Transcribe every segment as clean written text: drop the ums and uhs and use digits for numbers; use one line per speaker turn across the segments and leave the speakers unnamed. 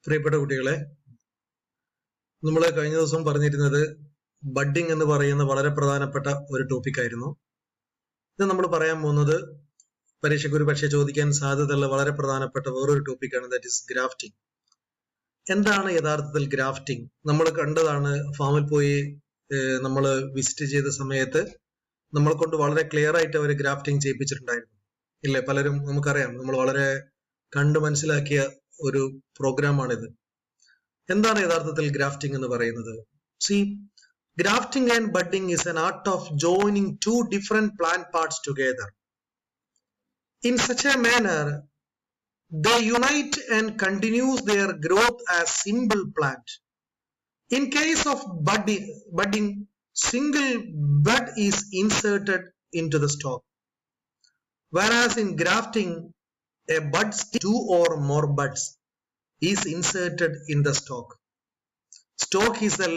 പ്രിയപ്പെട്ട കുട്ടികളെ, നമ്മൾ കഴിഞ്ഞ ദിവസം പറഞ്ഞിരുന്നത് ബഡ്ഡിംഗ് എന്ന് പറയുന്ന വളരെ പ്രധാനപ്പെട്ട ഒരു ടോപ്പിക് ആയിരുന്നു. ഇത് നമ്മൾ പറയാൻ പോകുന്നത് പരീക്ഷയ്ക്ക് ഒരു പക്ഷേ ചോദിക്കാൻ സാധ്യതയുള്ള വളരെ പ്രധാനപ്പെട്ട വേറൊരു ടോപ്പിക്കാണ്, ദാറ്റ് ഈസ് ഗ്രാഫ്റ്റിംഗ്. എന്താണ് യഥാർത്ഥത്തിൽ ഗ്രാഫ്റ്റിംഗ്? നമ്മൾ കണ്ടതാണ്, ഫാമിൽ പോയി നമ്മൾ വിസിറ്റ് ചെയ്ത സമയത്ത് നമ്മളെ കൊണ്ട് വളരെ ക്ലിയർ ആയിട്ട് അവർ ഗ്രാഫ്റ്റിംഗ് ചെയ്യിപ്പിച്ചിട്ടുണ്ടായിരുന്നു, ഇല്ലേ? പലരും നമുക്കറിയാം, നമ്മൾ വളരെ കണ്ടു മനസ്സിലാക്കിയ ഒരു പ്രോഗ്രാമാണിത്. എന്താണ് യഥാർത്ഥത്തിൽ ഗ്രാഫ്റ്റിംഗ് എന്ന് പറയുന്നത്? See, grafting and budding is an art of joining two different plant parts together in such a manner they unite and continues their growth as single plant. In case of budding, single bud is inserted into the stalk, whereas in grafting, a bud, two or more buds is inserted in the stalk. Stalk is the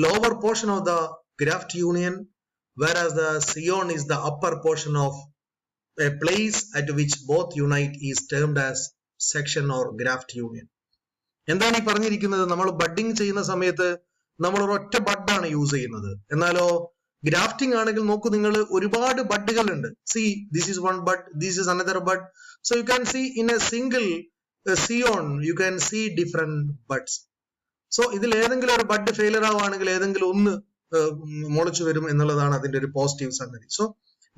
lower portion of the graft union, whereas the scion is the upper portion of a place at which both unite is termed as section or graft union. എന്താണ് ഈ പറഞ്ഞിരിക്കുന്നത്? നമ്മൾ budding ചെയ്യുന്ന സമയത്ത് നമ്മൾ ഒരൊറ്റ ബഡാണ് use ചെയ്യുന്നത്. എന്നാലോ ഗ്രാഫ്റ്റിംഗ് ആണെങ്കിൽ നോക്കൂ, നിങ്ങൾ ഒരുപാട് ബഡുകൾ ഉണ്ട്. See, this is one bud, this is another bud. So you can see in a single scion you can see different buds. So ഇതിൽ ഏതെങ്കിലും ഒരു ബഡ് ഫെയിലർ ആവുകയാണെങ്കിൽ ഏതെങ്കിലും ഒന്ന് മുളച്ചു വരും എന്നുള്ളതാണ് അതിന്റെ ഒരു പോസിറ്റീവ് സംഗതി. So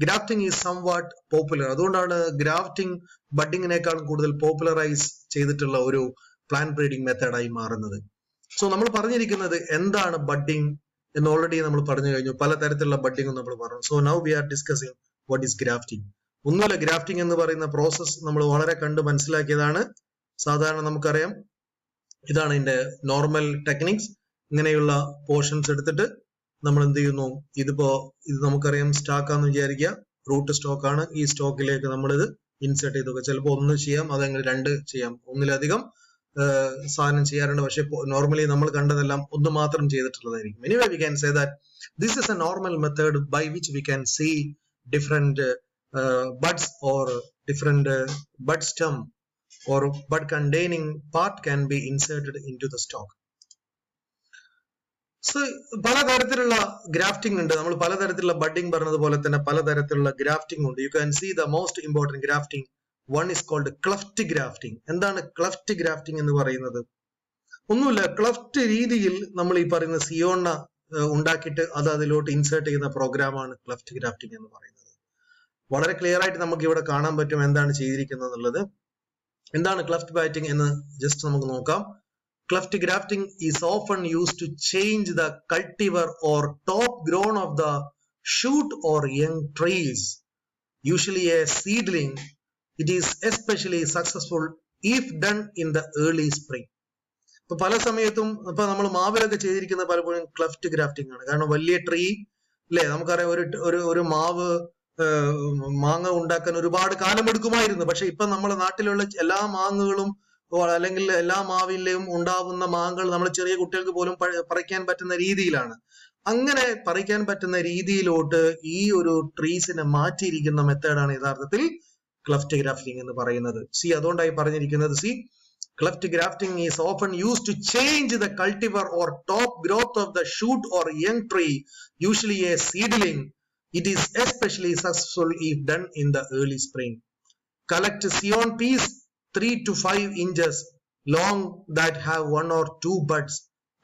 grafting is somewhat popular. അതുകൊണ്ടാണ് ഗ്രാഫ്റ്റിംഗ് ബഡ്ഡിങ്ങിനേക്കാൾ കൂടുതൽ പോപ്പുലറൈസ് ചെയ്തിട്ടുള്ള ഒരു പ്ലാന്റ് ബ്രീഡിംഗ് മെത്തേഡായി മാറുന്നത്. സോ നമ്മൾ പറഞ്ഞിരിക്കുന്നത് എന്താണ് ബഡ്ഡിംഗ് എന്ന് ഓൾറെഡി നമ്മൾ പറഞ്ഞു കഴിഞ്ഞു. പലതരത്തിലുള്ള ബഡ്ഡിംഗ് നമ്മൾ പറഞ്ഞു. So now we R discussing what is grafting. ഒന്നുമല്ല, ഗ്രാഫ്റ്റിംഗ് എന്ന് പറയുന്ന പ്രോസസ് നമ്മൾ വളരെ കണ്ട് മനസ്സിലാക്കിയതാണ്. സാധാരണ നമുക്കറിയാം, ഇതാണ് ഇതിന്റെ നോർമൽ ടെക്നിക്സ്. ഇങ്ങനെയുള്ള പോർഷൻസ് എടുത്തിട്ട് നമ്മൾ എന്ത് ചെയ്യുന്നു, ഇത് നമുക്കറിയാം സ്റ്റോക്കാന്ന് വിചാരിക്കുക, റൂട്ട് സ്റ്റോക്കാണ്. ഈ സ്റ്റോക്കിലേക്ക് നമ്മൾ ഇത് ഇൻസേർട്ട് ചെയ്തു. ചിലപ്പോൾ ഒന്ന് ചെയ്യാം, അതങ്ങനെ രണ്ട് ചെയ്യാം, ഒന്നിലധികം സാധനം ചെയ്യാറുണ്ട്. പക്ഷെ നോർമലി നമ്മൾ കണ്ടതെല്ലാം ഒന്ന് മാത്രം ചെയ്തിട്ടുള്ളതായിരിക്കും. Anyway we can say that this is a normal method by which we can see different buds or different bud stem or bud containing part can be inserted into the stalk. So പലതരത്തിലുള്ള grafting ഉണ്ട്. നമ്മൾ പലതരത്തിലുള്ള budding പറഞ്ഞതുപോലെ തന്നെ പലതരത്തിലുള്ള grafting ഉണ്ട്. You can see the most important grafting one is called cleft grafting. എന്താണ് cleft grafting എന്ന് പറയുന്നത്? ഒന്നുമില്ല, ക്ലഫ്റ്റ് രീതിയിൽ നമ്മൾ ഈ പറയുന്ന സിയോണ ഉണ്ടാക്കിയിട്ട് അത് അതിലോട്ട് ഇൻസേർട്ട് ചെയ്യുന്ന പ്രോഗ്രാമാണ് ക്ലഫ്റ്റ് ഗ്രാഫ്റ്റിംഗ് എന്ന് പറയുന്നത്. വളരെ ക്ലിയർ ആയിട്ട് നമുക്ക് ഇവിടെ കാണാൻ പറ്റും എന്താണ് ചെയ്തിരിക്കുന്നത് എന്നുള്ളത്. എന്താണ് ക്ലഫ്റ്റ് ഗ്രാഫ്റ്റിംഗ് എന്ന് ജസ്റ്റ് നമുക്ക് നോക്കാം. Cleft grafting is often used to change the cultivar or top grown of the shoot or young trees, usually a seedling. It is especially successful if done in the early spring. ഇപ്പൊ പല സമയത്തും ഇപ്പൊ നമ്മൾ മാവിലൊക്കെ ചെയ്തിരിക്കുന്നത് പലപ്പോഴും cleft grafting ആണ്. കാരണം വലിയ ട്രീ അല്ലെ, നമുക്കറിയാം ഒരു മാവ് മാങ്ങ ഉണ്ടാക്കാൻ ഒരുപാട് കാലം എടുക്കുമായിരുന്നു. പക്ഷെ ഇപ്പൊ നമ്മുടെ നാട്ടിലുള്ള എല്ലാ മാങ്ങകളും അല്ലെങ്കിൽ എല്ലാ മാവിലെയും ഉണ്ടാവുന്ന മാങ്ങകൾ നമ്മൾ ചെറിയ കുട്ടികൾക്ക് പോലും പറിക്കാൻ പറ്റുന്ന രീതിയിലാണ്. അങ്ങനെ പറിക്കാൻ പറ്റുന്ന രീതിയിലോട്ട് ഈ ഒരു ട്രീസിനെ മാറ്റിയിരിക്കുന്ന മെത്തേഡാണ് യഥാർത്ഥത്തിൽ ക്ലഫ്റ്റ് ഗ്രാഫ്റ്റിംഗ് എന്ന് പറയുന്നത്. അതുകൊണ്ടായി പറഞ്ഞിരിക്കുന്നത്, cleft grafting is often used to change the cultivar or top growth of the shoot or young tree, usually a seedling. It is especially successful if done in the early spring. Collect scion peas 3 to 5 inches long that have 1 or 2 buds.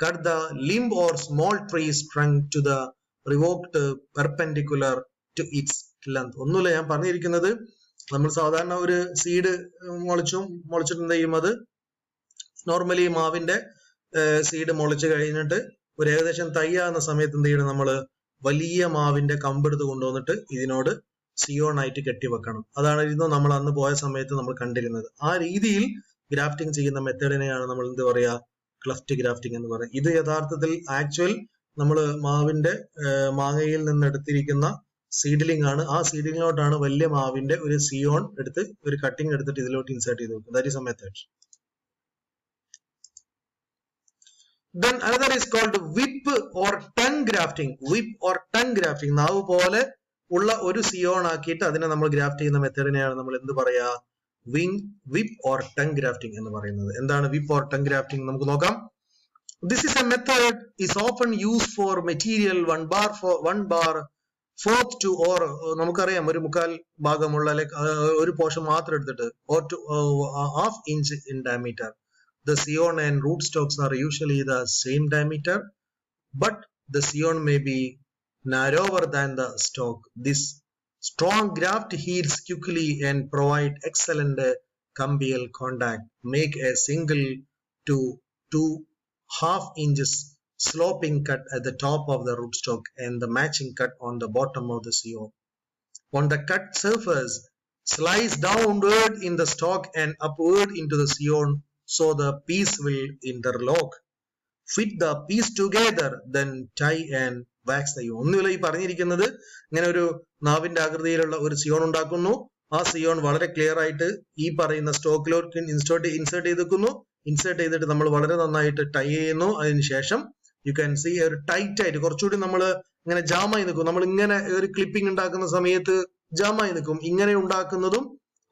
Cut the limb or small trees trunk to the revoked perpendicular to its length. ഒന്നുമില്ല, ഞാൻ പറഞ്ഞിരിക്കുന്നത് നമ്മൾ സാധാരണ ഒരു seed മുളച്ചിട്ട് എന്ത് ചെയ്യും, അത് normally മാവിന്റെ സീഡ് മുളച്ച് കഴിഞ്ഞിട്ട് ഒരു ഏകദേശം തയ്യാകുന്ന സമയത്ത് എന്ത് ചെയ്യണം, നമ്മള് വലിയ മാവിന്റെ കമ്പെടുത്ത് കൊണ്ടുവന്നിട്ട് ഇതിനോട് സിയോൺ ആയിട്ട് കെട്ടിവെക്കണം. അതായിരുന്നു നമ്മൾ അന്ന് പോയ സമയത്ത് നമ്മൾ കണ്ടിരുന്നത്. ആ രീതിയിൽ ഗ്രാഫ്റ്റിംഗ് ചെയ്യുന്ന മെത്തേഡിനെയാണ് നമ്മൾ എന്ത് പറയാ, ക്ലഫ്റ്റ് ഗ്രാഫ്റ്റിംഗ് എന്ന് പറയുന്നത്. ഇത് യഥാർത്ഥത്തിൽ ആക്ച്വൽ നമ്മൾ മാങ്ങയിൽ നിന്ന് എടുത്തിരിക്കുന്ന സീഡ്ലിംഗ് ആണ്. ആ സീഡ്ലിങ്ങിലോട്ടാണ് വലിയ മാവിന്റെ ഒരു സിയോൺ എടുത്ത് ഒരു കട്ടിംഗ് എടുത്തിട്ട് ഇതിലോട്ട് ഇൻസേർട്ട് ചെയ്ത് വെക്കും. That is A method. Then another is called whip or tongue grafting. Whip or tongue grafting. നാവ് പോലെ ഉള്ള ഒരു സിയോൺ ആക്കിയിട്ട് അതിനെ നമ്മൾ ഗ്രാഫ്റ്റ് ചെയ്യുന്ന മെത്തേഡിനെയാണ് നമ്മൾ എന്ത് പറയാ, whip or tongue grafting എന്ന് പറയുന്നത്. എന്താണ് whip or tongue grafting നമുക്ക് നോക്കാം. This is a method is often used for material 1 bar fourth to or നമുക്കറിയാം ഒരു മുക്കാൽ ഭാഗമുള്ള ഒരു പോർഷൻ മാത്രം എടുത്തിട്ട് or to half inch in diameter. The scion and rootstocks are usually the same diameter, but the scion may be narrower than the stalk. This strong graft heals quickly and provide excellent cambial contact. Make a single to 2.5 inches sloping cut at the top of the rootstock and the matching cut on the bottom of the scion. On the cut surface, slice downward in the stalk and upward into the scion so the piece will interlock. Fit the piece together, then tie and wax the scion. ഒന്നുമില്ല, ഈ പറഞ്ഞിരിക്കുന്നത് ഇങ്ങനെ ഒരു നാവിന്റെ ആകൃതിയിലുള്ള ഒരു Zion ഉണ്ടാക്കുന്നു. ആ സിയോൺ വളരെ ക്ലിയർ ആയിട്ട് ഈ പറയുന്ന സ്റ്റോക്കിലോട്ട് ഇൻസേർട്ട് ചെയ്തിട്ട് നമ്മൾ വളരെ നന്നായിട്ട് ടൈ ചെയ്യുന്നു. അതിനുശേഷം യു ക്യാൻ സീ ഒരു ടൈറ്റ് ആയിട്ട് കുറച്ചുകൂടി നമ്മൾ ഇങ്ങനെ ജാമായി നിൽക്കും. നമ്മൾ ഇങ്ങനെ ഒരു ക്ലിപ്പിംഗ് ഉണ്ടാക്കുന്ന സമയത്ത് ജാമായി നിൽക്കും. ഇങ്ങനെ ഉണ്ടാക്കുന്നതും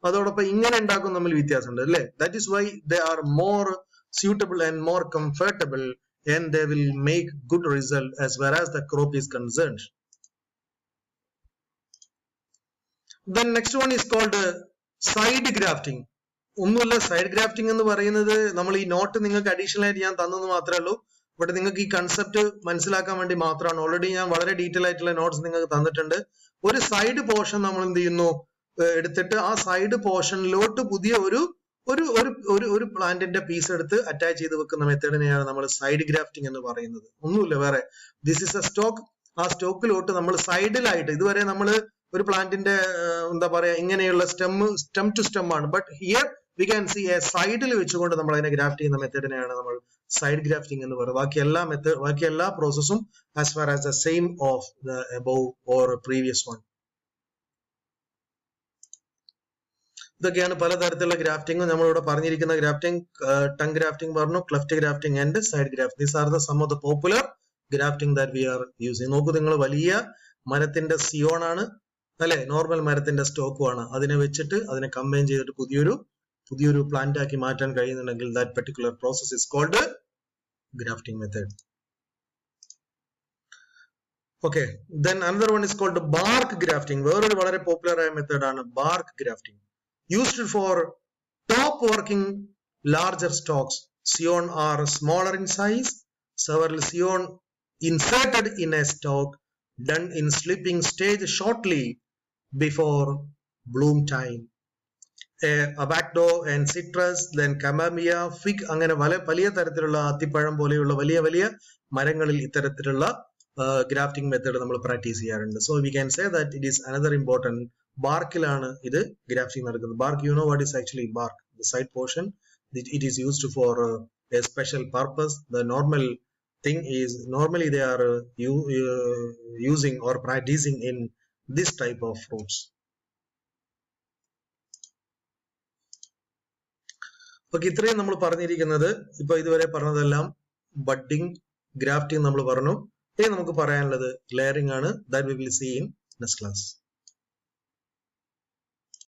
അതോടൊപ്പം ഇങ്ങനെ ഉണ്ടാക്കുന്ന തമ്മിൽ വ്യത്യാസമുണ്ട് അല്ലേ? That is why they are more suitable and more comfortable and they will make good result as far as the crop is concerned. Then next one is called side grafting. ഒന്നുമില്ല, സൈഡ് ഗ്രാഫ്റ്റിംഗ് എന്ന് പറയുന്നത് നമ്മൾ ഈ not നിങ്ങൾക്ക് additional ആയിട്ട് ഞാൻ തന്നെന്ന് മാത്രമേ ഉള്ളൂ. ബട്ട് നിങ്ങൾക്ക് ഈ കൺസെപ്റ്റ് മനസ്സിലാക്കാൻ വേണ്ടി മാത്രമാണ്. ഓൾറെഡി ഞാൻ വളരെ ഡീറ്റെയിൽ ആയിട്ടുള്ള നോട്ട്സ് നിങ്ങൾക്ക് തന്നിട്ടുണ്ട്. ഒരു സൈഡ് പോർഷൻ നമ്മൾ എന്ത് ചെയ്യുന്നു, എടുത്തിട്ട് ആ സൈഡ് പോർഷനിലോട്ട് പുതിയ ഒരു പ്ലാന്റിന്റെ പീസ് എടുത്ത് അറ്റാച്ച് ചെയ്ത് വെക്കുന്ന മെത്തേഡിനെയാണ് നമ്മൾ സൈഡ് ഗ്രാഫ്റ്റിംഗ് എന്ന് പറയുന്നത്. ഒന്നുമില്ല വേറെ. This is A stock. ആ സ്റ്റോക്കിലോട്ട് നമ്മൾ സൈഡിലായിട്ട്, ഇതുവരെ നമ്മൾ ഒരു പ്ലാന്റിന്റെ എന്താ പറയാ ഇങ്ങനെയുള്ള സ്റ്റെം ടു സ്റ്റെം ആണ്. But here we can see A സൈഡിൽ വെച്ചുകൊണ്ട് നമ്മൾ അതിനെ ഗ്രാഫ്റ്റ് ചെയ്യുന്ന മെത്തേഡിനെയാണ് നമ്മൾ സൈഡ് ഗ്രാഫ്റ്റിംഗ് എന്ന് പറയുന്നത്. ബാക്കി എല്ലാ പ്രോസസ്സും as far as the same of the above or previous one. ഇതൊക്കെയാണ് പലതരത്തിലുള്ള ഗ്രാഫ്റ്റിംഗ്. നമ്മളിവിടെ പറഞ്ഞിരിക്കുന്ന ഗ്രാഫ്റ്റിംഗ്, ടങ് ഗ്രാഫ്റ്റിംഗ് പറഞ്ഞു, cleft grafting and side grafting. These are the some of the popular grafting that we are using. നോക്കൂ, നിങ്ങൾ വലിയ മരത്തിന്റെ Zion ആണ് അല്ലെ, നോർമൽ മരത്തിന്റെ സ്റ്റോക്കും ആണ്. അതിനെ വെച്ചിട്ട് അതിനെ കമ്പൈൻ ചെയ്തിട്ട് പുതിയൊരു പ്ലാന്റ് ആക്കി മാറ്റാൻ കഴിയുന്നുണ്ടെങ്കിൽ that particular process is called grafting method. Okay, then another one is called bark grafting. വേറൊരു വളരെ പോപ്പുലർ ആയ മെത്തേഡ് ആണ് bark grafting. Used for top working larger stalks. Scion are smaller in size. Several scion inserted in a stalk, done in sleeping stage shortly before bloom time. Avocado and citrus, then camellia, fig, അങ്ങനെ വലിയ തരത്തിലുള്ള അത്തിപ്പഴം പോലെയുള്ള വലിയ മരങ്ങളിൽ ഇത്തരത്തിലുള്ള grafting method നമ്മൾ practice ചെയ്യാറുണ്ട്. So we can say that it is another important. ബാർക്കിലാണ് ഇത് ഗ്രാഫ്റ്റിംഗ് നടക്കുന്നത്. Bark, you know what is actually bark? The side portion. It is used for a special purpose. The normal thing is normally they are using or practicing in this type of fruits. Okay, ഇത്രയും നമ്മൾ പറഞ്ഞിരിക്കുന്നത്, ഇപ്പൊ ഇതുവരെ പറഞ്ഞതെല്ലാം budding, grafting നമ്മൾ പറഞ്ഞു. ഇനി നമുക്ക് പറയാനുള്ളത് ലെയറിംഗ് ആണ്. That we will see in next class.